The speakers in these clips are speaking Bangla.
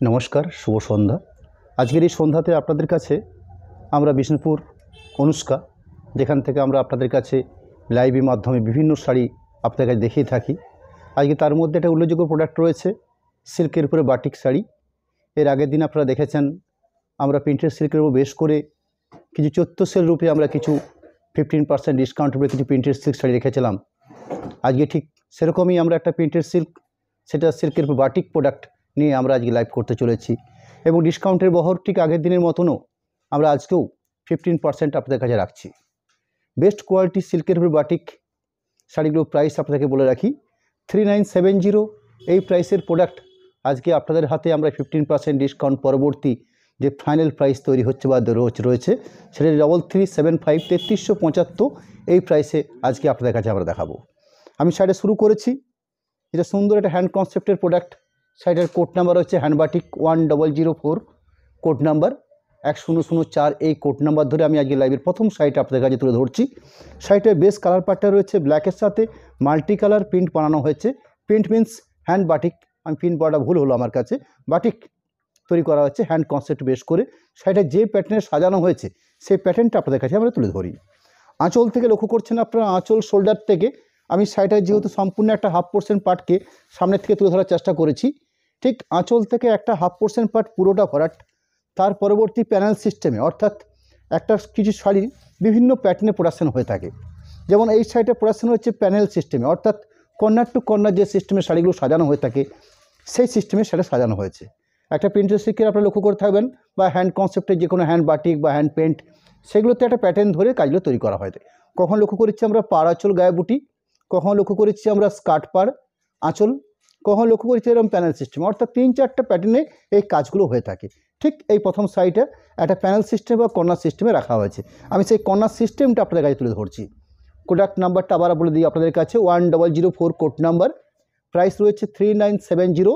নমস্কার, শুভ সন্ধ্যা। আজকের এই সন্ধ্যাতে আপনাদের কাছে আমরা বিষ্ণুপুর অনুষ্কা, যেখান থেকে আমরা আপনাদের কাছে লাইভের মাধ্যমে বিভিন্ন শাড়ি আপনাদের কাছে দেখিয়ে থাকি। আজকে তার মধ্যে একটা উল্লেখযোগ্য প্রোডাক্ট রয়েছে সিল্কের উপরে বাটিক শাড়ি। এর আগের দিন আপনারা দেখেছেন আমরা প্রিন্টেড সিল্কের উপর বেশ করে কিছু 1400 রুপে আমরা কিছু 15% ডিসকাউন্ট উপরে কিছু প্রিন্টেড সিল্ক শাড়ি রেখেছিলাম। আজকে ঠিক সেরকমই আমরা একটা প্রিন্টেড সিল্ক, সেটা সিল্কের উপর বাটিক প্রোডাক্ট নিয়ে আমরা আজকে লাইভ করতে চলেছি এবং ডিসকাউন্টের বহর ঠিক আগের দিনের মতনও আমরা আজকেও 15% আপনাদের কাছে রাখছি। বেস্ট কোয়ালিটি সিল্কের উপর বাটিক শাড়িগুলোর প্রাইস আপনাদেরকে বলে রাখি, 3970 এই প্রাইসের প্রোডাক্ট আজকে আপনাদের হাতে আমরা 15% ডিসকাউন্ট পরবর্তী যে ফাইনাল প্রাইস তৈরি হচ্ছে বা রয়েছে সেটা 3375 3375 এই প্রাইসে আজকে আপনাদের কাছে আমরা দেখাবো। আমি শাড়িটা শুরু করেছি, এটা সুন্দর একটা হ্যান্ড কনসেপ্টের প্রোডাক্ট। শাড়িটার কোড নাম্বার হচ্ছে হ্যান্ডবাটিক 1004, কোড নাম্বার 1004। এই কোড নাম্বার ধরে আমি আজকে লাইভের প্রথম শাড়িটা আপনাদের কাছে তুলে ধরছি। শাড়িটার বেস কালার পার্টটা রয়েছে ব্ল্যাকের সাথে মাল্টি কালার প্রিন্ট বানানো হয়েছে। প্রিন্ট মিন্স হ্যান্ড বাটিক, আমি প্রিন্ট বলাটা ভুল হলো আমার কাছে, বাটিক তৈরি করা হচ্ছে হ্যান্ড কনসেপ্ট বেস করে। শাড়িটা যে প্যাটার্নে সাজানো হয়েছে সেই প্যাটার্নটা আপনাদের কাছে আমরা তুলে ধরি। আঁচল থেকে লক্ষ্য করছেন আপনারা, আঁচল শোল্ডার থেকে আমি শাড়িটার যেহেতু সম্পূর্ণ একটা 1/2% পার্টকে সামনের থেকে তুলে ধরার চেষ্টা করেছি, ঠিক আঁচল থেকে একটা 1/2% পার্ট পুরোটা ভরাট। তার পরবর্তী প্যানেল সিস্টেমে, অর্থাৎ একটা কিছু শাড়ি বিভিন্ন প্যাটার্নে প্রোডাকশন হয়ে থাকে। যেমন এই শাড়িটা প্রোডাকশন হচ্ছে প্যানেল সিস্টেমে, অর্থাৎ কর্নার টু কর্নার যে সিস্টেমে শাড়িগুলো সাজানো হয়ে থাকে সেই সিস্টেমে সেটা সাজানো হয়েছে। একটা প্রিন্টেড সিল্কের আপনারা লক্ষ্য করে থাকবেন বা হ্যান্ড কনসেপ্টের যে কোনো হ্যান্ড বাটিক বা হ্যান্ড পেন্ট, সেগুলোতে একটা প্যাটার্ন ধরে কাজগুলো তৈরি করা হয়। কখন লক্ষ্য করেছি আমরা পাড় আঁচল গায়ে বুটি, কখন লক্ষ্য করেছি আমরা স্কার্ট পাড় আঁচল, কখন লক্ষ্য করেছি এরকম প্যানেল সিস্টেম, অর্থাৎ 3-4টা প্যাটার্নে এই কাজগুলো হয়ে থাকে। ঠিক এই প্রথম সাইডে একটা প্যানেল সিস্টেম বা কর্নার সিস্টেমে রাখা হয়েছে। আমি সেই কর্নার সিস্টেমটা আপনাদের কাছে তুলে ধরছি। প্রোডাক্ট নাম্বারটা আবার বলে দিই আপনাদের কাছে, 1004 কোড নাম্বার, প্রাইস রয়েছে 3970।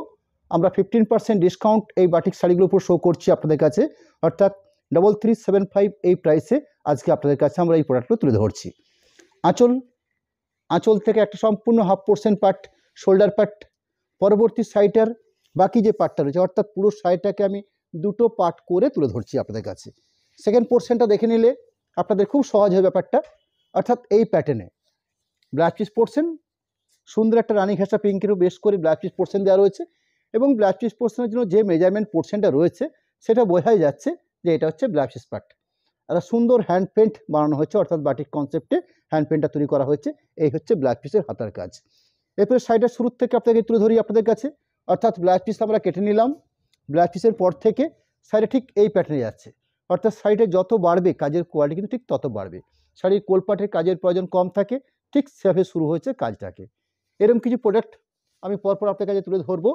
আমরা 15% ডিসকাউন্ট এই বাটিক শাড়িগুলোর উপর শো করছি আপনাদের কাছে, অর্থাৎ 3375 এই প্রাইসে আজকে আপনাদের কাছে আমরা এই প্রোডাক্টগুলো তুলে ধরছি। আঁচল থেকে একটা সম্পূর্ণ 1/2% পার্ট শোল্ডার পার্ট, পরবর্তী সাইডটার বাকি যে পার্টটা রয়েছে, অর্থাৎ পুরো শাড়িটাকে আমি দুটো পার্ট করে তুলে ধরছি আপনাদের কাছে। সেকেন্ড পোর্শনটা দেখে নিলে আপনাদের খুব সহজ হয় ব্যাপারটা, অর্থাৎ এই প্যাটার্নে ব্লাউজ পিস পোর্শন, সুন্দর একটা রানী ঘেঁষা পিঙ্কেরও বেশ করে ব্লাউজ পিস পোর্শন দেওয়া রয়েছে এবং ব্লাউজ পিস পোর্শনের জন্য যে মেজারমেন্ট পোর্শনটা রয়েছে সেটা বোঝাই যাচ্ছে যে এটা হচ্ছে ব্লাউজ পিস পার্ট। একটা সুন্দর হ্যান্ড পেন্ট বানানো হয়েছে, অর্থাৎ বাটিক কনসেপ্টে হ্যান্ড পেন্টটা তৈরি করা হয়েছে। এই হচ্ছে ব্লাউজ পিসের হাতার কাজ। এরপরে শাড়িটার শুরুর থেকে আপনাকে তুলে ধরি আপনাদের কাছে, অর্থাৎ ব্লাউজ পিস আমরা কেটে নিলাম। ব্লাউজ পিসের পর থেকে শাড়িটা ঠিক এই প্যাটার্নে যাচ্ছে, অর্থাৎ শাড়িটা যত বাড়বে কাজের কোয়ালিটি কিন্তু ঠিক তত বাড়বে। শাড়ির কোলপাটের কাজের প্রয়োজন কম থাকে, ঠিক সেভাবে শুরু হয়েছে কাজটাকে। এরকম কিছু প্রোডাক্ট আমি পরপর আপনার কাছে তুলে ধরবো।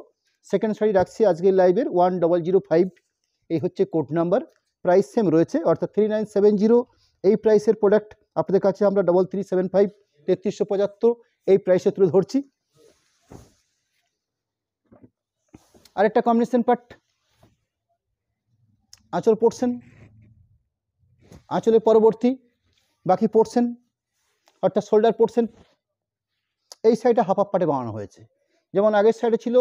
সেকেন্ড শাড়ি রাখছি আজকের লাইভের 1005, এই হচ্ছে কোড নাম্বার, প্রাইস সেম রয়েছে, অর্থাৎ 3970 এই প্রাইসের প্রোডাক্ট আপনাদের কাছে আমরা 3375 3375 এই প্রাইসে তুলে ধরছি। আরেকটা কম্বিনেশন পার্ট, আঁচল পোর্শন, আঁচলের পরবর্তী বাকি পোর্শন অর্থাৎ শোল্ডার পোর্শন, এই সাইডে হাফ পার্টে বানানো হয়েছে। যেমন আগের সাইডে ছিল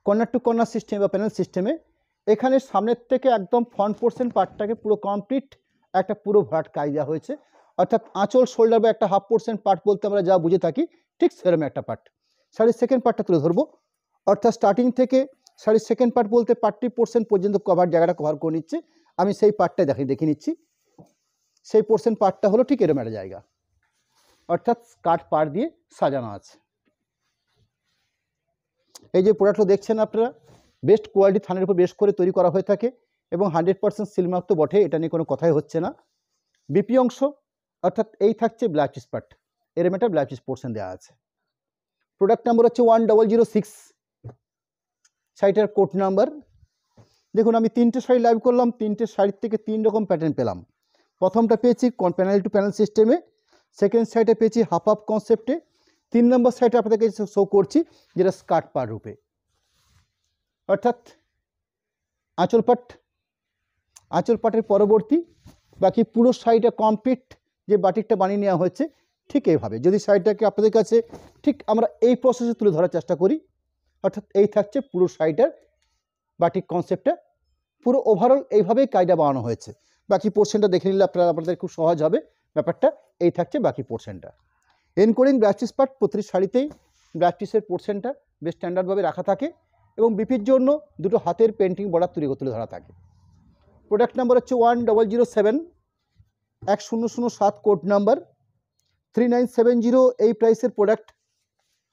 কর্নার টু কর্নার সিস্টেম বা প্যানেল সিস্টেমে, এখানে সামনের থেকে একদম ফ্রন্ট পোর্শন পার্টটাকে পুরো কমপ্লিট একটা পুরো ভরাট কাজ দেওয়া হয়েছে, অর্থাৎ আঁচল শোল্ডার বা একটা 1/2% পার্ট বলতে আমরা যা বুঝে থাকি ঠিক সেরকম একটা পার্ট। শাড়ির সেকেন্ড পার্টটা তুলে ধরবো, অর্থাৎ স্টার্টিং থেকে শাড়ির সেকেন্ড পার্ট বলতে 40% পর্যন্ত জায়গাটা কভার করে নিচ্ছে। আমি সেই পার্টটা দেখে নিচ্ছি। সেই পোর্শন পার্টটা হলো ঠিক এরকম একটা জায়গা, অর্থাৎ স্কার্ট পাড় দিয়ে সাজানো আছে। এই যে প্রোডাক্টটা দেখছেন আপনারা, বেস্ট কোয়ালিটি থানের উপর বেশ করে তৈরি করা হয়ে থাকে এবং 100% সিলমার্ক তো বটে, এটা নিয়ে কোনো কথাই হচ্ছে না। বিপি অংশ, অর্থাৎ এই থাকছে ব্লাউজ পিস পার্ট, এরকম একটা ব্লাউজ পিস পোর্শন দেওয়া আছে। প্রোডাক্ট নাম্বার হচ্ছে 1006, শাড়িটার কোড নাম্বার। দেখুন আমি 3টে শাড়ি লাইভ করলাম, 3টে শাড়ির থেকে 3 রকম প্যাটার্ন পেলাম। প্রথমটা পেয়েছি প্যানেল টু প্যানেল সিস্টেমে, সেকেন্ড সাইডে পেয়েছি হাফ আপ কনসেপ্টে, 3 নম্বর সাইডে আপনাদেরকে শো করছি যেটা স্কার্ট পাড় রূপে, অর্থাৎ আঁচল পাটের পরবর্তী বাকি পুরো শাড়িটা কমপ্লিট যে বাটিকটা বানিয়ে নেওয়া হয়েছে ঠিক এইভাবে। যদি শাড়িটাকে আপনাদের কাছে ঠিক আমরা এই প্রসেসে তুলে ধরার চেষ্টা করি, অর্থাৎ এই থাকছে পুরো শাড়িটার বাটিক কনসেপ্টটা পুরো ওভারঅল এইভাবেই কায়দা বানানো হয়েছে। বাকি পোর্শনটা দেখে নিলে আপনাদের খুব সহজ হবে ব্যাপারটা। এই থাকছে বাকি পোর্শনটা। এনকোডিং ব্লাউজ পিস পার্ট প্রতিটি শাড়িতেই ব্লাউজ পিসের পোর্শনটা বেশ স্ট্যান্ডার্ডভাবে রাখা থাকে এবং বিপির জন্য দুটো হাতের পেন্টিং বর্ডার তুলে ধরা থাকে। প্রোডাক্ট নাম্বার হচ্ছে 1007 1007 কোড নাম্বার 3970। এই প্রাইসের প্রোডাক্ট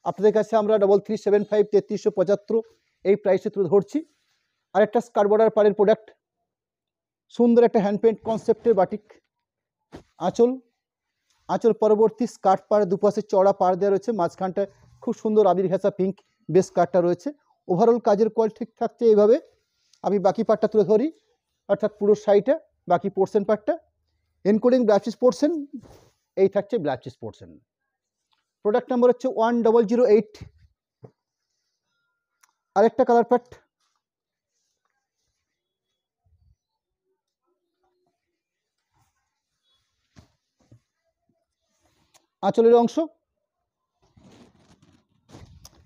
আপনাদের কাছে আমরা 3375 3375 এই প্রাইসে তুলে ধরছি। আরেকটা স্কার্ট বর্ডার পাড়ের প্রোডাক্ট, সুন্দর একটা হ্যান্ড পেন্ট কনসেপ্টের বাটিক আঁচল পরবর্তী স্কার্ট পাড়, দুপাশে চড়া পাড় দেওয়া রয়েছে, মাঝখানটা খুব সুন্দর আবির ঘেঁষা পিঙ্ক বেস কাটটা রয়েছে। ওভারঅল কাজের কোয়ালিটি ঠিক থাকছে এইভাবে। আমি বাকি পার্টটা তুলে ধরি, অর্থাৎ পুরো শাড়িটা বাকি পোর্শন পার্টটা। এনকোডিং ব্লাউজ পিস পোর্শন, এই থাকছে blouse piece portion. Product number হচ্ছে 1008। আরেকটা কালার পার্ট, আঁচলের অংশ,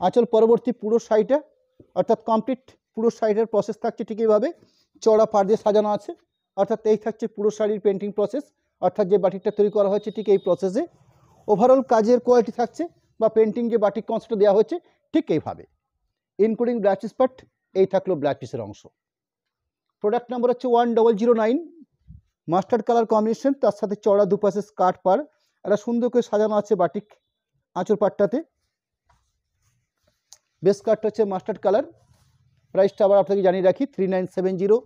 আঁচল পরবর্তী পুরো শাড়িটা অর্থাৎ কমপ্লিট পুরো শাড়িটার প্রসেস থাকছে ঠিক এইভাবে, চড়া পাড় দিয়ে সাজানো আছে। অর্থাৎ এই থাকছে পুরো শাড়ির পেন্টিং প্রসেস, অর্থাৎ যে বাটিকটা তৈরি করা হয়েছে ঠিক এই প্রসেসে। ওভারঅল কাজের কোয়ালিটি থাকছে বা পেন্টিং যে বাটিক কনসেপ্ট দেওয়া হয়েছে ঠিক এইভাবে। ইনক্লুডিং ব্লাউজ পিস পার্ট, এই থাকলো ব্লাউজ পিসের অংশ। প্রোডাক্ট নাম্বার হচ্ছে 1009। মাস্টার্ড কালার কম্বিনেশন, তার সাথে চড়া দুপাশে স্কার্ট পাড়, একটা সুন্দর করে সাজানো আছে বাটিক আঁচল পাটটাতে। বেস কাটটা হচ্ছে মাস্টার্ড কালার। প্রাইসটা আবার আপনাকে জানিয়ে রাখি 3970,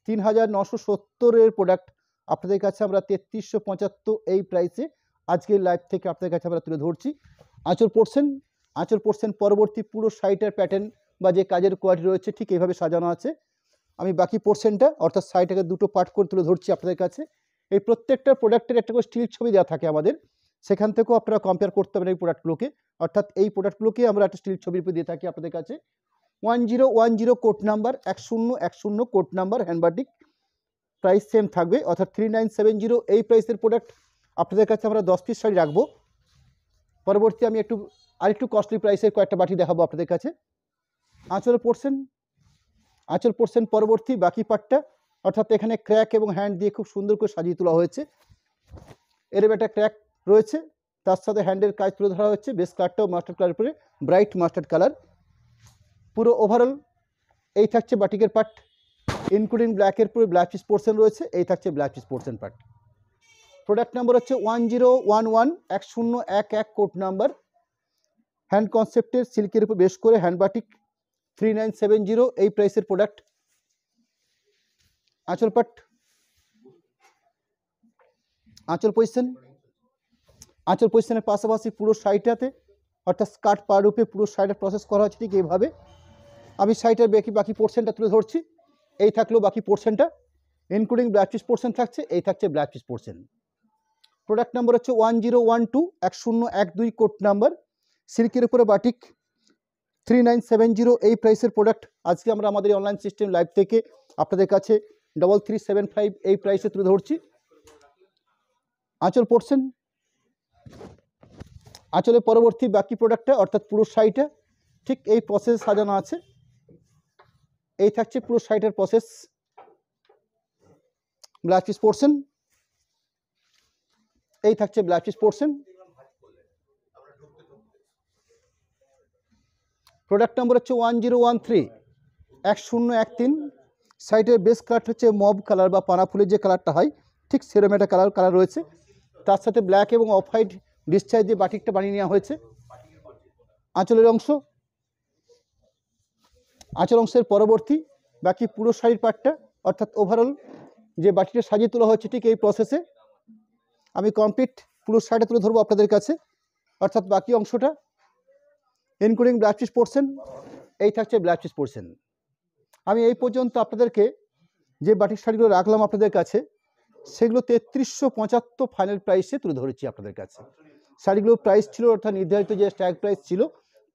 3970 প্রোডাক্ট আপনাদের কাছে আমরা 3375 এই প্রাইসে আজকের লাইভ থেকে আপনাদের কাছে আমরা তুলে ধরছি। আঁচল পোর্শন পরবর্তী পুরো শাড়িটার প্যাটার্ন বা যে কাজের কোয়ালিটি রয়েছে ঠিক এইভাবে সাজানো আছে। আমি বাকি পোর্শনটা অর্থাৎ শাড়িটাকে দুটো পার্ট করে তুলে ধরছি আপনাদের কাছে। এই প্রত্যেকটা প্রোডাক্টের একটা করে স্টিল ছবি দেওয়া থাকে আমাদের, সেখান থেকেও আপনারা কম্পেয়ার করতে পারেন এই প্রোডাক্টগুলোকে। অর্থাৎ এই প্রোডাক্টগুলোকে আমরা একটা স্টিল ছবির উপর দিয়ে থাকি আপনাদের কাছে। 1010 code number, 1010 code number hand batik, price same থাকবে অর্থাৎ 3970 এই প্রাইসের প্রোডাক্ট আপনাদের কাছে আমরা 10 পিস শাড়ি রাখবো। পরবর্তী আমি আরেকটু কস্টলি প্রাইসের কয়েকটা বাটি দেখাবো আপনাদের কাছে। আঁচল পোর্শন পরবর্তী বাকি পার্টটা অর্থাৎ এখানে ক্র্যাক এবং হ্যান্ড দিয়ে খুব সুন্দর করে সাজিয়ে তোলা হয়েছে। এরকম একটা ক্র্যাক রয়েছে, তার সাথে হ্যান্ডের কাজ তুলে ধরা হচ্ছে। বেস কালারটাও মাস্টার্ড কালার উপরে ব্রাইট মাস্টার্ড কালার। পুরো ওভারঅল এই থাকছে বাটিকের পার্ট, ইনক্লুডিং ব্ল্যাকের পুরো ব্লাউজ পিস পোর্শন রয়েছে। এই থাকছে blouse piece portion part. Product number হচ্ছে 1011 1011 কোড নাম্বার, হ্যান্ড কনসেপ্টের সিল্কের উপর বেশ করে হ্যান্ড বাটিক 3970 এই প্রাইসের প্রোডাক্ট। আঁচল পার্ট, আঁচল পজিশনের পাশাপাশি পুরো শাড়িটাতে অর্থাৎ স্কার্ট পার রূপে পুরো শাড়িটা প্রসেস করা হচ্ছে ঠিক এইভাবে। আমি শাড়িটার বাকি পোর্শনটা তুলে ধরছি। এই থাকলো বাকি পোর্শনটা, ইনক্লুডিং ব্লাউজ পিস পোর্শন থাকছে। এই থাকছে blouse piece portion. Product number হচ্ছে 1012 1012 কোড নাম্বার, সিল্কের উপরে বাটিক 3970 এই প্রাইসের প্রোডাক্ট আজকে আমরা আমাদের অনলাইন সিস্টেম লাইভ থেকে আপনাদের কাছে 3375 এই প্রাইসে তুলে ধরছি। আঁচল পোর্শন, আঁচলের পরবর্তী বাকি প্রোডাক্টটা অর্থাৎ পুরো শাড়িটা ঠিক এই প্রসেস সাজানো আছে। এই থাকছে পুরো শাড়িটার প্রসেস। ব্লাউজ পিস পোর্শন, এই থাকছে blouse piece portion. Product number হচ্ছে 1013 1013। শাড়িটার বেস কালার হচ্ছে মব কালার বা পানা ফুলের যে কালারটা হয় ঠিক সেরকম একটা কালার রয়েছে। তার সাথে ব্ল্যাক এবং অফ হোয়াইট ডিসচার্জ দিয়ে বাটিকটা বানিয়ে নেওয়া হয়েছে। আঁচলের অংশের পরবর্তী বাকি পুরো শাড়ির পার্টটা অর্থাৎ ওভারঅল যে বাটিটা সাজিয়ে তোলা হচ্ছে ঠিক এই প্রসেসে আমি কমপ্লিট পুরো শাড়িটা তুলে ধরবো আপনাদের কাছে। অর্থাৎ বাকি অংশটা ইনক্লুডিং ব্লাউজ পিস পোর্শন, এই থাকছে ব্লাউজ পিস পোর্শন। আমি এই পর্যন্ত আপনাদেরকে যে বাটিক শাড়িগুলো রাখলাম আপনাদের কাছে সেগুলো 3375 ফাইনাল প্রাইসে তুলে ধরেছি আপনাদের কাছে। শাড়িগুলোর প্রাইস ছিল অর্থাৎ নির্ধারিত যে স্ট্যাগ প্রাইস ছিল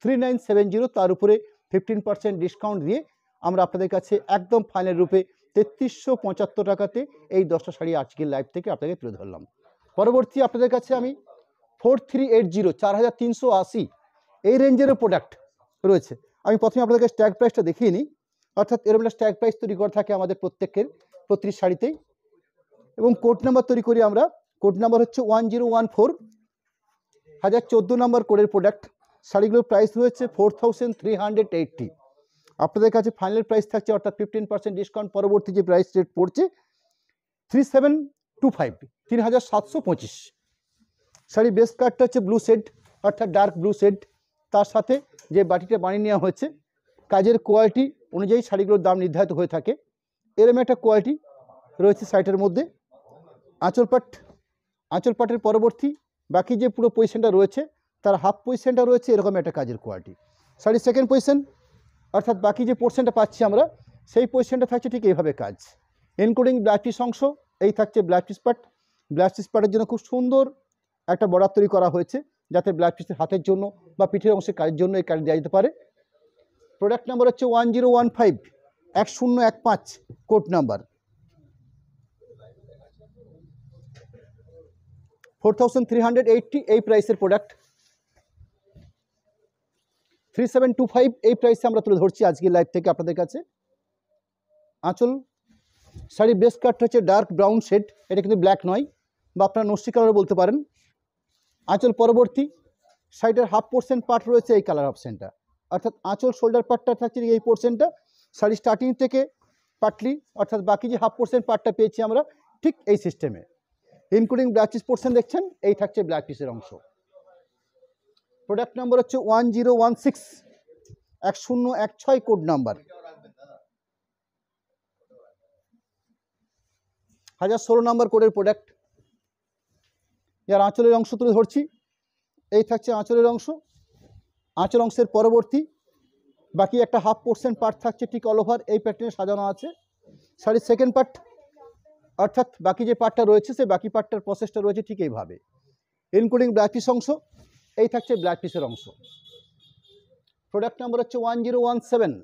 3970, তার উপরে 15% ডিসকাউন্ট দিয়ে আমরা আপনাদের কাছে একদম ফাইনাল রূপে 3375 টাকাতে এই 10টা শাড়ি আজকের লাইভ থেকে আপনাকে তুলে ধরলাম। পরবর্তী আপনাদের কাছে আমি 4380 4380 এই রেঞ্জেরও প্রোডাক্ট রয়েছে। আমি প্রথমে আপনাদের স্ট্যাগ প্রাইসটা দেখিয়ে নিই। অর্থাৎ এরকম একটা স্ট্যাগ প্রাইস তৈরি করা থাকে আমাদের প্রত্যেকের প্রতিটি শাড়িতেই। এবং কোড নাম্বার তৈরি করি আমরা। কোড নাম্বার হচ্ছে 1014, 1014 নম্বর কোডের প্রোডাক্ট। শাড়িগুলোর প্রাইস রয়েছে 4380। আপনাদের কাছে ফাইনাল প্রাইস থাকছে, অর্থাৎ 15% ডিসকাউন্ট পরবর্তী যে প্রাইস রেট পড়ছে 3725, 3725। শাড়ি বেস কার্ডটা হচ্ছে ব্লু শেড, অর্থাৎ ডার্ক ব্লু শেড। তার সাথে যে বাটিটা বানিয়ে নেওয়া হয়েছে, কাজের কোয়ালিটি অনুযায়ী শাড়িগুলোর দাম নির্ধারিত হয়ে থাকে। এরকম একটা কোয়ালিটি রয়েছে শাড়িটার মধ্যে। আঁচল পাটের পরবর্তী বাকি যে পুরো পজিশনটা রয়েছে তার হাফ পজিশনটা রয়েছে এরকম একটা কাজের কোয়ালিটি। শাড়ির সেকেন্ড পজিশন, অর্থাৎ বাকি যে পোর্শনটা পাচ্ছি আমরা, সেই পজিশনটা থাকছে ঠিক এইভাবে কাজ, ইনক্লুডিং ব্লাউজ পিস অংশ। এই থাকছে blouse piece part. Blouse piece পার্টের জন্য খুব সুন্দর একটা বর্ডার তৈরি করা হয়েছে, যাতে ব্লাউজ পিসের হাতের জন্য বা পিঠের অংশের কাজের জন্য এই কাজ দেওয়া যেতে পারে। প্রোডাক্ট নাম্বার হচ্ছে 1015, 1015 কোড নাম্বার। 4380 এই প্রাইসের প্রোডাক্ট। 3725 এই প্রাইসে আমরা তুলে ধরছি আজকে লাইভ থেকে আপনাদের কাছে। আঁচল শাড়ির বেস কাট হচ্ছে ডার্ক ব্রাউন শেড, এটা কিন্তু ব্ল্যাক নয়, বা আপনারা নস্যি কালারও বলতে পারেন। আঁচল পরবর্তী শাড়িটার হাফ পোর্শন পার্ট রয়েছে এই কালার অপশানটা, অর্থাৎ আঁচল শোল্ডার পার্টটা থাকছে এই পোর্শনটা। শাড়ি স্টার্টিং থেকে পাটলি, অর্থাৎ বাকি যে হাফ পোর্শন পার্টটা পেয়েছি আমরা ঠিক এই সিস্টেমে, ইনক্লুডিং ব্লাউজ পিস পোর্শন দেখছেন, এই থাকছে ব্লাউজ পিসের অংশ। প্রোডাক্ট নাম্বার হচ্ছে 1016, 1016 কোড নাম্বার। 1016 নম্বর কোডের প্রোডাক্ট। যার আঁচলের অংশ তুলে ধরছি, এই থাকছে আঁচলের অংশ। আঁচল অংশের পরবর্তী বাকি একটা হাফ পোর্শন পার্ট থাকছে ঠিক অল ওভার এই প্যাটার্নে সাজানো আছে। শাড়ির সেকেন্ড পার্ট, অর্থাৎ বাকি যে পার্টটা রয়েছে সেই বাকি পার্টটার প্রসেসটা রয়েছে ঠিক এইভাবে, ইনক্লুডিং ব্লাউজ পিস অংশ। এই থাকছে ব্লাউজ পিসের অংশ। প্রোডাক্ট নাম্বার হচ্ছে 1017,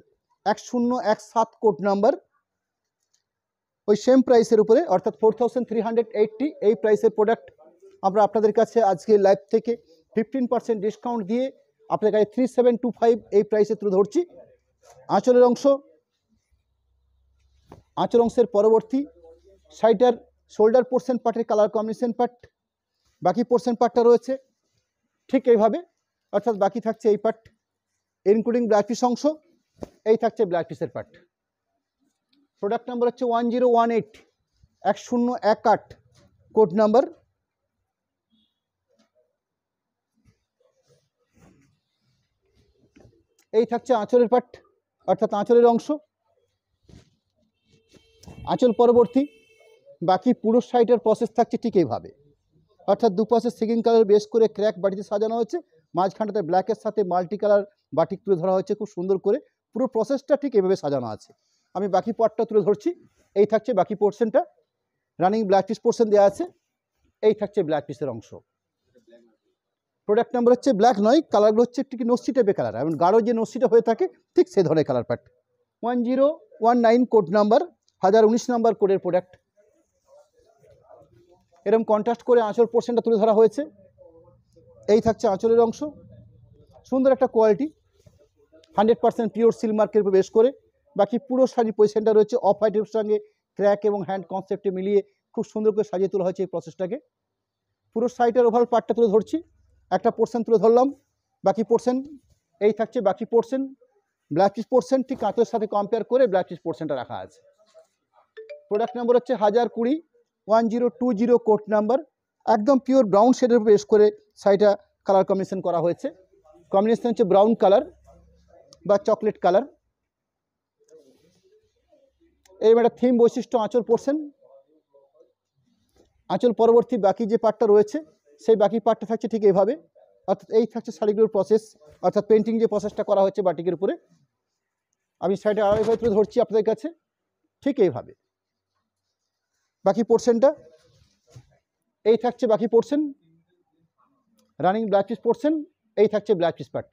1017 কোড নাম্বার। ওই সেম প্রাইসের উপরে, অর্থাৎ 4380 এই প্রাইসের প্রোডাক্ট আমরা আপনাদের কাছে আজকে লাইভ থেকে 15% ডিসকাউন্ট দিয়ে আপনাদের কাছে 3725 এই প্রাইসে তুলে ধরছি। আঁচলের অংশ, আঁচল অংশের পরবর্তী শাড়িটার শোল্ডার পোর্শন পার্টের কালার কম্বিনেশন পার্ট, বাকি পোর্শন পার্টটা রয়েছে ঠিক এইভাবে, অর্থাৎ বাকি থাকছে এই পার্ট, ইনক্লুডিং ব্লাউজ পিস অংশ। এই থাকছে ব্লাউজ পিসের পার্ট। প্রোডাক্ট নাম্বার হচ্ছে 1018, 1018 কোড নাম্বার। এই থাকছে আঁচলের পার্ট, অর্থাৎ আঁচলের অংশ। আঁচল পরবর্তী বাকি পুরো শাড়িটার প্রসেস থাকছে ঠিক এইভাবে, অর্থাৎ দুপাশে সিগিং কালার বেস করে ক্র্যাক বাটিতে সাজানো হয়েছে, মাঝখানটাতে ব্ল্যাকের সাথে মাল্টি কালার বাটিক তুলে ধরা হয়েছে খুব সুন্দর করে। পুরো প্রসেসটা ঠিক এভাবে সাজানো আছে। আমি বাকি পার্টটা তুলে ধরছি। এই থাকছে বাকি পোর্শনটা, রানিং ব্লাউজ পিস পোর্শন দেওয়া আছে। এই থাকছে ব্লাউজ পিসের অংশ। প্রোডাক্ট নাম্বার হচ্ছে ব্ল্যাক নয়, কালারগুলো হচ্ছে একটু নস্যি টাইপের কালার, এবং গাঢ় যে নস্যিটা হয়ে থাকে ঠিক সেই ধরনের colour part. 1019 code number, 1019 number কোডের প্রোডাক্ট। এরকম কন্ট্রাস্ট করে আঁচল পোর্শনটা তুলে ধরা হয়েছে। এই থাকছে আঁচলের অংশ। সুন্দর একটা কোয়ালিটি, 100% পিওর সিল্ক মার্কের উপর বেশ করে বাকি পুরো শাড়ির পজিশনটা রয়েছে অফ হোয়াইটের সঙ্গে ক্র্যাক এবং হ্যান্ড কনসেপ্টে মিলিয়ে খুব সুন্দর করে সাজিয়ে তোলা হয়েছে এই প্রসেসটাকে। পুরো শাড়িটার ওভারঅল পার্টটা তুলে ধরছি, একটা পোর্শন তুলে ধরলাম, বাকি পোর্শন এই থাকছে বাকি পোর্শন। ব্লাউজ পিস পোর্শন ঠিক কাঁচের সাথে কম্পেয়ার করে ব্লাউজ পিস পোর্শনটা রাখা আছে। প্রোডাক্ট নাম্বার হচ্ছে 1020, 1020 কোড নাম্বার। একদম পিওর ব্রাউন শেডের উপর বেশ করে শাড়িটা কালার কম্বিনেশন করা হয়েছে। কম্বিনেশন হচ্ছে ব্রাউন কালার বা চকলেট কালার। এই একটা থিম বৈশিষ্ট্য আঁচল পোর্শন। আঁচল পরবর্তী বাকি যে পার্টটা রয়েছে সেই বাকি পার্টটা থাকছে ঠিক এইভাবে, অর্থাৎ এই থাকছে শাড়িগুলোর প্রসেস, অর্থাৎ পেন্টিং যে প্রসেসটা করা হচ্ছে বাটিকের উপরে। আমি শাড়িটা আড়াইভাবে তুলে ধরছি আপনাদের কাছে ঠিক এইভাবে। বাকি পোর্শনটা এই থাকছে বাকি portion, running blouse piece portion. এই থাকছে blouse piece part.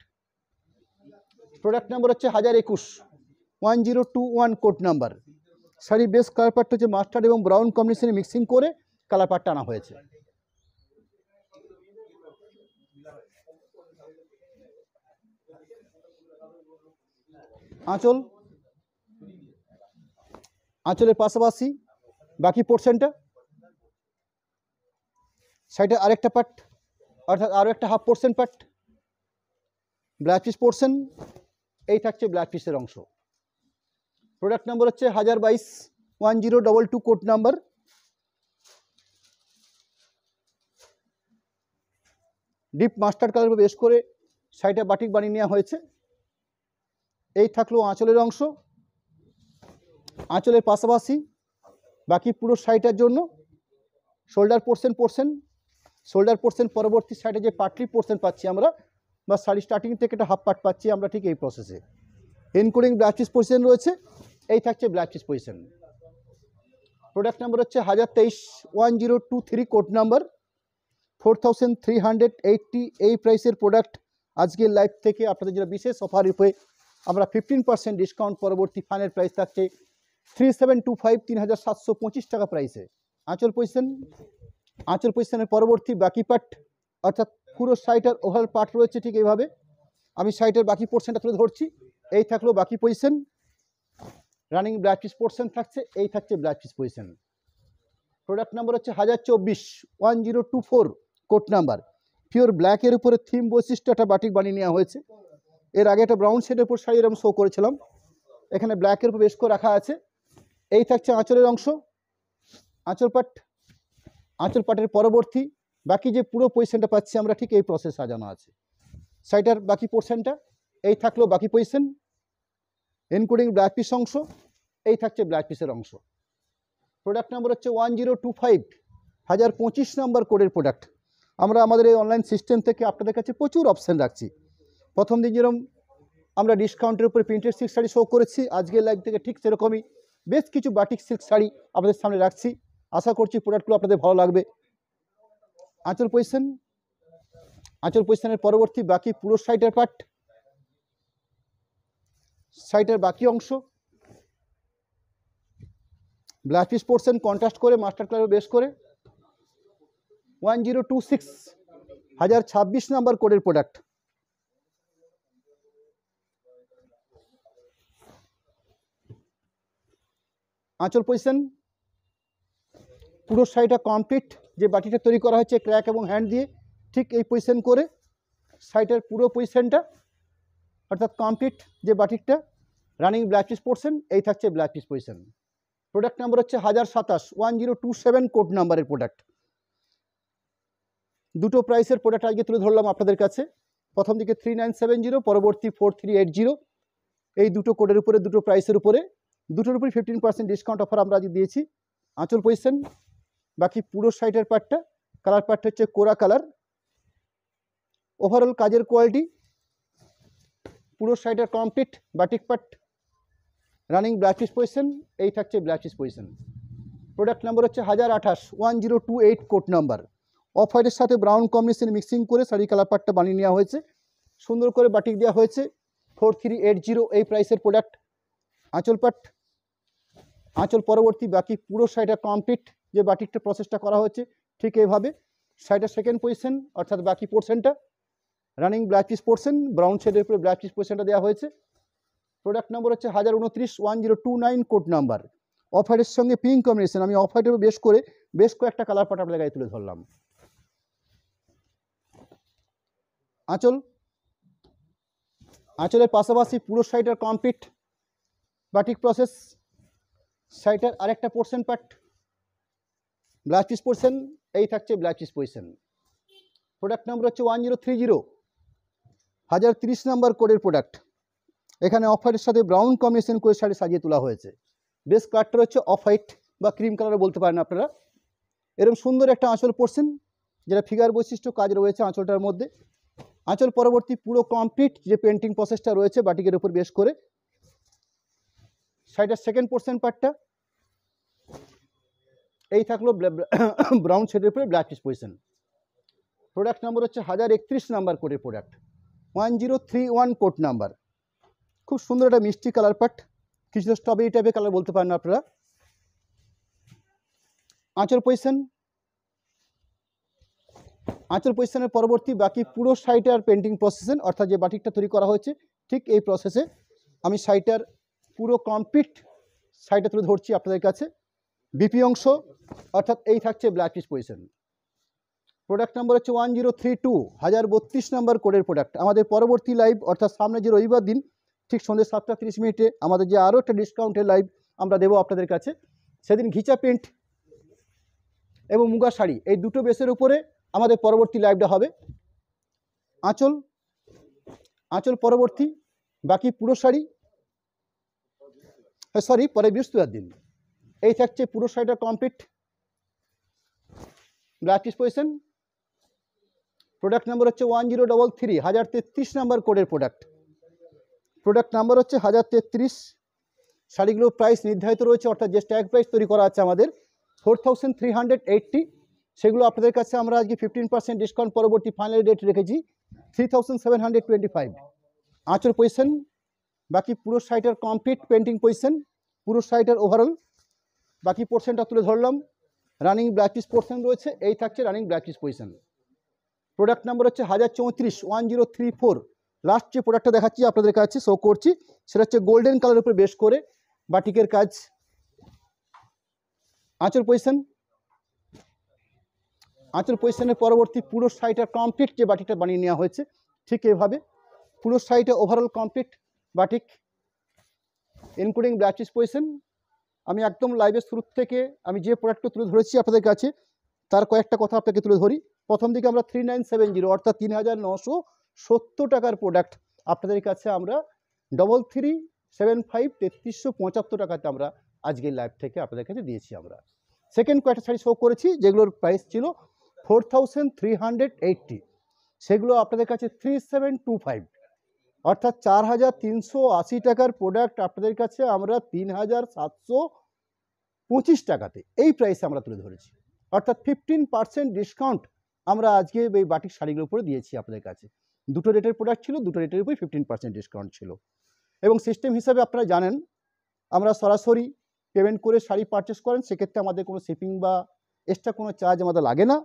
Product number হচ্ছে 1021, 1021 code number. Sari base colour পার্টটা হচ্ছে মাস্টার্ড এবং ব্রাউন কম্বিনেশনে মিক্সিং করে কালার পার্টটা আনা হয়েছে। আঁচল আঁচলের পাশাপাশি বাকি পোর্শনটা, সাইডে আরেকটা পার্ট অর্থাৎ আরও একটা half portion part, blouse piece portion, এই থাকছে ব্লাউজ পিসের অংশ। প্রোডাক্ট নাম্বার হচ্ছে 1022 1022 code number. Deep mustard colour বেশ করে সাইডে বাটিক বানিয়ে নেওয়া হয়েছে। এই থাকলো আঁচলের অংশ। আঁচলের পাশাপাশি বাকি পুরো সাইডের জন্য শোল্ডার পোর্শন পরবর্তী সাইডে যে পাটলি পোর্শন পাচ্ছি আমরা, বা শাড়ি স্টার্টিং থেকে একটা হাফ পার্ট পাচ্ছি আমরা, ঠিক এই প্রসেসে ইনক্লুডিং ব্লাউজ পিস পজিশন রয়েছে। এই থাকছে blouse piece position. Product number হচ্ছে 1023 1023 কোড নাম্বার, 4380 এই প্রাইসের প্রোডাক্ট। আজকের লাইভ থেকে আপনাদের যেটা বিশেষ অফার রূপে আমরা 15% ডিসকাউন্ট, পরবর্তী ফাইনাল প্রাইস থাকছে 3725 3725 টাকা প্রাইসে। আঁচল পজিশনের পরবর্তী বাকি পার্ট অর্থাৎ পুরো সাইটের ওভারঅল পার্ট রয়েছে ঠিক এইভাবে। আমি সাইটের বাকি পোর্শনটা তুলে ধরছি। এই থাকলো বাকি position, running blouse piece portion থাকছে, এই থাকছে blouse piece position. Product number হচ্ছে 1024 1024 কোড নাম্বার। পিওর ব্ল্যাকের উপরে থিম বৈশিষ্ট্য একটা বাটিক বানিয়ে নেওয়া হয়েছে। এর আগে একটা ব্রাউন শেডের উপর শাড়ি এরকম শো করেছিলাম, এখানে ব্ল্যাকের উপর বেশ করে রাখা আছে। এই থাকছে আঁচলের অংশ, আঁচল পাটের পরবর্তী বাকি যে পুরো পজিশনটা পাচ্ছি আমরা, ঠিক এই প্রসেস সাজানো আছে। সাইডের বাকি পোর্শনটা, এই থাকলো বাকি পজিশন ইনক্লুডিং ব্লাউজ পিস অংশ, এই থাকছে ব্লাউজ পিসের অংশ। প্রোডাক্ট নাম্বার হচ্ছে 1025 1025 নাম্বার কোডের প্রোডাক্ট। আমরা আমাদের এই অনলাইন সিস্টেম থেকে আপনাদের কাছে প্রচুর অপশান রাখছি। প্রথম দিন যেরকম আমরা ডিসকাউন্টের উপরে প্রিন্টেড সিল্ক শাড়ি শো করেছি, আজকের লাইভ থেকে ঠিক সেরকমই বেশ কিছু বাটিক সিল্ক শাড়ি আপনাদের সামনে রাখছি। আশা করছি প্রোডাক্টগুলো আপনাদের ভালো লাগবে। আঁচল পজিশনের পরবর্তী বাকি পুরো সাইডের পার্ট, সাইডের বাকি অংশ, ব্লাউজ পিস পোর্শন কন্ট্রাস্ট করে মাস্টার কালার বেশ করে 1026 1026 নাম্বার কোডের প্রোডাক্ট। আঁচল পজিশন পুরো সাইডটা কমপ্লিট, যে বাটিটা তৈরি করা হচ্ছে ক্র্যাক এবং হ্যান্ড দিয়ে, ঠিক এই পজিশন করে সাইডের পুরো পজিশনটা অর্থাৎ কমপ্লিট যে বাটিকটা, রানিং ব্লাউজ পিস পোর্শন, এই থাকছে blouse piece position. Product number হচ্ছে 1027 1027 কোড নাম্বারের প্রোডাক্ট। দুটো প্রাইসের প্রোডাক্ট আজকে তুলে ধরলাম আপনাদের কাছে। প্রথম দিকে 3970, পরবর্তী 4380। এই দুটো কোডের উপরে, দুটো প্রাইসের উপরে, দুটোর উপরে 15% ডিসকাউন্ট অফার আমরা আজকে দিয়েছি। আঁচল পজিশন বাকি পুরো সাইডের পার্টটা, কালার পার্টটা হচ্ছে কোরা কালার। ওভারঅল কাজের কোয়ালিটি পুরো সাইডের complete batik part, running blouse piece position, এই থাকছে blouse piece position. Product number হচ্ছে 1028 1028 কোড নাম্বার। অফ হোয়াইটের সাথে ব্রাউন কম্বিনেশন মিক্সিং করে শাড়ি কালার পার্টটা বানিয়ে নেওয়া হয়েছে, সুন্দর করে বাটিক দেওয়া হয়েছে। 4380 এই প্রাইসের প্রোডাক্ট। আঁচল পরবর্তী বাকি পুরো সাইডটা কমপ্লিট, যে বাটিকটা প্রসেসটা করা হচ্ছে ঠিক এইভাবে। সাইডের সেকেন্ড পজিশন অর্থাৎ বাকি পোর্শনটা, running blouse piece portion, brown শেডের উপরে ব্লাউজ পিস পোর্শনটা দেওয়া হয়েছে। প্রোডাক্ট নাম্বার হচ্ছে 1029 1029 কোড নাম্বার। অফ হোয়াইটের সঙ্গে পিঙ্ক কম্বিনেশন, আমি অফ হোয়াইটের বেশ কয়েকটা কালার পাট আপনাদের গায়ে তুলে ধরলাম। আঁচলের পাশাপাশি পুরো সাইডের কমপ্লিট বাটিক প্রসেস, সাইডের আরেকটা portion part blouse piece portion, এই থাকছে blouse piece position. Product number হচ্ছে 1030 1030 নাম্বার কোডের প্রোডাক্ট। এখানে অফ হোয়াইটের সাথে ব্রাউন কম্বিনেশন করে শাড়ি সাজিয়ে তোলা হয়েছে। বেশ কালারটা হচ্ছে অফ হোয়াইট বা ক্রিম কালারও বলতে পারেন আপনারা। এরকম সুন্দর একটা আঁচল পোর্শন, যেটা ফিগার বৈশিষ্ট্য কাজ রয়েছে আঁচলটার মধ্যে। আঁচল পরবর্তী পুরো কমপ্লিট যে পেন্টিং প্রসেসটা রয়েছে বাটিকের উপর বেশ করে। সাইডের সেকেন্ড পোর্শন পার্টটা, এই থাকলো ব্রাউন শেডের উপরে blouse piece position. Product number হচ্ছে 1031 নাম্বার কোডের প্রোডাক্ট। 1031 code number. খুব সুন্দর একটা মিষ্টি কালার পার্ট, কিছুটা স্ট্রবেরি টাইপের কালার বলতে পারেন আপনারা। আঁচল পজিশনের পরবর্তী বাকি পুরো সাইটার পেন্টিং প্রসেসন অর্থাৎ যে বাটিকটা তৈরি করা হয়েছে ঠিক এই প্রসেসে আমি সাইটার পুরো কমপ্লিট শাড়িটা তুলে ধরছি আপনাদের কাছে। বিপি অংশ অর্থাৎ এই থাকছে black piece position. Product number হচ্ছে 1032, 1032 নাম্বার কোডের প্রোডাক্ট। আমাদের পরবর্তী লাইভ অর্থাৎ সামনে যে রবিবার দিন ঠিক সন্ধ্যে 7:30 আমাদের যে আরও একটা ডিসকাউন্টের লাইভ আমরা দেবো আপনাদের কাছে। সেদিন ঘিচা প্রিন্ট এবং মুগা শাড়ি এই দুটো বেসের উপরে আমাদের পরবর্তী লাইভটা হবে। আঁচল পরবর্তী, বাকি পুরো শাড়ি পরে বৃহস্পতিবার দিন। এই থাকছে পুরো শাড়িটা complete black piece position. Product number হচ্ছে 1033, 1033 নাম্বার কোডের প্রোডাক্ট। প্রোডাক্ট নাম্বার হচ্ছে 1033। শাড়িগুলোর প্রাইস নির্ধারিত রয়েছে, অর্থাৎ যে স্ট্যাগ প্রাইস তৈরি করা আছে আমাদের 4380। সেগুলো আপনাদের কাছে আমরা আজকে 15% ডিসকাউন্ট পরবর্তী ফাইনাল রেট রেখেছি 3725। আঁচল পজিশন, বাকি পুরো শাড়িটার কমপ্লিট পেন্টিং পজিশন, পুরো শাড়িটার ওভারঅল বাকি পোর্শনটা তুলে ধরলাম। রানিং ব্ল্যাক পিস পোর্শন রয়েছে, এই থাকছে running black piece position. Product number হচ্ছে 1034, 1034। লাস্ট যে প্রোডাক্টটা দেখাচ্ছি আপনাদের কাছে শো করছি সেটা হচ্ছে গোল্ডেন কালারের উপরে বেশ করে বাটিকের কাজ। আঁচল পজিশনের পরবর্তী পুরো শাড়িটার কমপ্লিট যে বাটিকটা বানিয়ে নেওয়া হয়েছে ঠিক এভাবে পুরো শাড়িটা overall complete batik including black piece position. আমি একদম লাইভের শুরু থেকে আমি যে প্রোডাক্টটা তুলে ধরেছি আপনাদের কাছে তার কয়েকটা কথা আপনাকে তুলে ধরি। প্রথম দিকে আমরা 3970 অর্থাৎ 3970 টাকার প্রোডাক্ট আপনাদের কাছে আমরা 3375 3375 টাকাতে আমরা আজকের লাইভ থেকে আপনাদের কাছে দিয়েছি। আমরা সেকেন্ড কয়েকটা শাড়ি শো করেছি যেগুলোর প্রাইস ছিল 4380, সেগুলো আপনাদের কাছে 3725 অর্থাৎ 4380 টাকার প্রোডাক্ট আপনাদের কাছে আমরা 3725 টাকাতে এই প্রাইসে আমরা তুলে ধরেছি। অর্থাৎ 15% ডিসকাউন্ট আমরা আজকে এই বাটিক শাড়িগুলোর উপরে দিয়েছি আপনাদের কাছে। দুটো রেটের প্রোডাক্ট ছিল, দুটো রেটের উপরে 15% ডিসকাউন্ট ছিল। এবং সিস্টেম হিসাবে আপনারা জানেন আমরা সরাসরি পেমেন্ট করে শাড়ি পারচেস করেন, সেক্ষেত্রে আমাদের কোনো শিপিং বা এক্সট্রা কোনো চার্জ আমাদের লাগে না।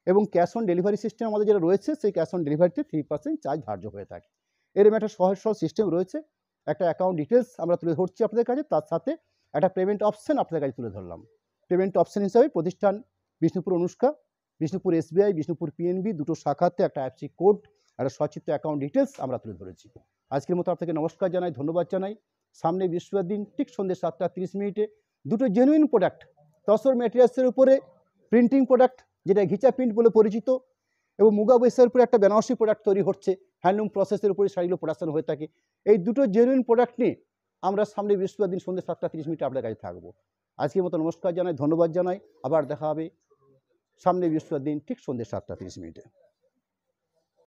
এবং ক্যাশ অন ডেলিভারি সিস্টেম আমাদের যেটা রয়েছে সেই ক্যাশ অন ডেলিভারিতে 3% চার্জ ধার্য হয়ে থাকে। এরকম একটা সহজ সিস্টেম রয়েছে। একটা অ্যাকাউন্ট ডিটেলস আমরা তুলে ধরছি আপনাদের কাছে, তার সাথে একটা পেমেন্ট অপশান আপনাদের কাছে তুলে ধরলাম। পেমেন্ট অপশান হিসাবে প্রতিষ্ঠান বিষ্ণুপুর অনুষ্কা, বিষ্ণুপুর এসবিআই, বিষ্ণুপুর পিএনবি দুটো শাখাতে একটা আইএফএসসি কোড, একটা সচিত্র অ্যাকাউন্ট ডিটেলস আমরা তুলে ধরেছি। আজকের মতো আপনাকে নমস্কার জানাই, ধন্যবাদ জানাই। সামনে বৃহস্পতিবার দিন ঠিক সন্ধ্যে 7:30 দুটো জেনুইন প্রোডাক্ট তসর ম্যাটেরিয়ালসের উপরে প্রিন্টিং প্রোডাক্ট যেটা ঘিচা প্রিন্ট বলে পরিচিত এবং মুগা বেসের উপরে একটা বেনারসি প্রোডাক্ট তৈরি হচ্ছে, হ্যান্ডলুম প্রসেসের উপরে শাড়িগুলো প্রোডাকশন হয়ে থাকে। এই দুটো জেনুইন প্রোডাক্ট নিয়ে আমরা সামনে বৃহস্পতিবার দিন সন্ধ্যে 7:30 আপনার কাছে থাকবো। আজকের মতো নমস্কার জানাই, ধন্যবাদ জানাই। আবার দেখা হবে সামনে বৃহস্পতিবার দিন ঠিক সন্ধ্যে 7:30।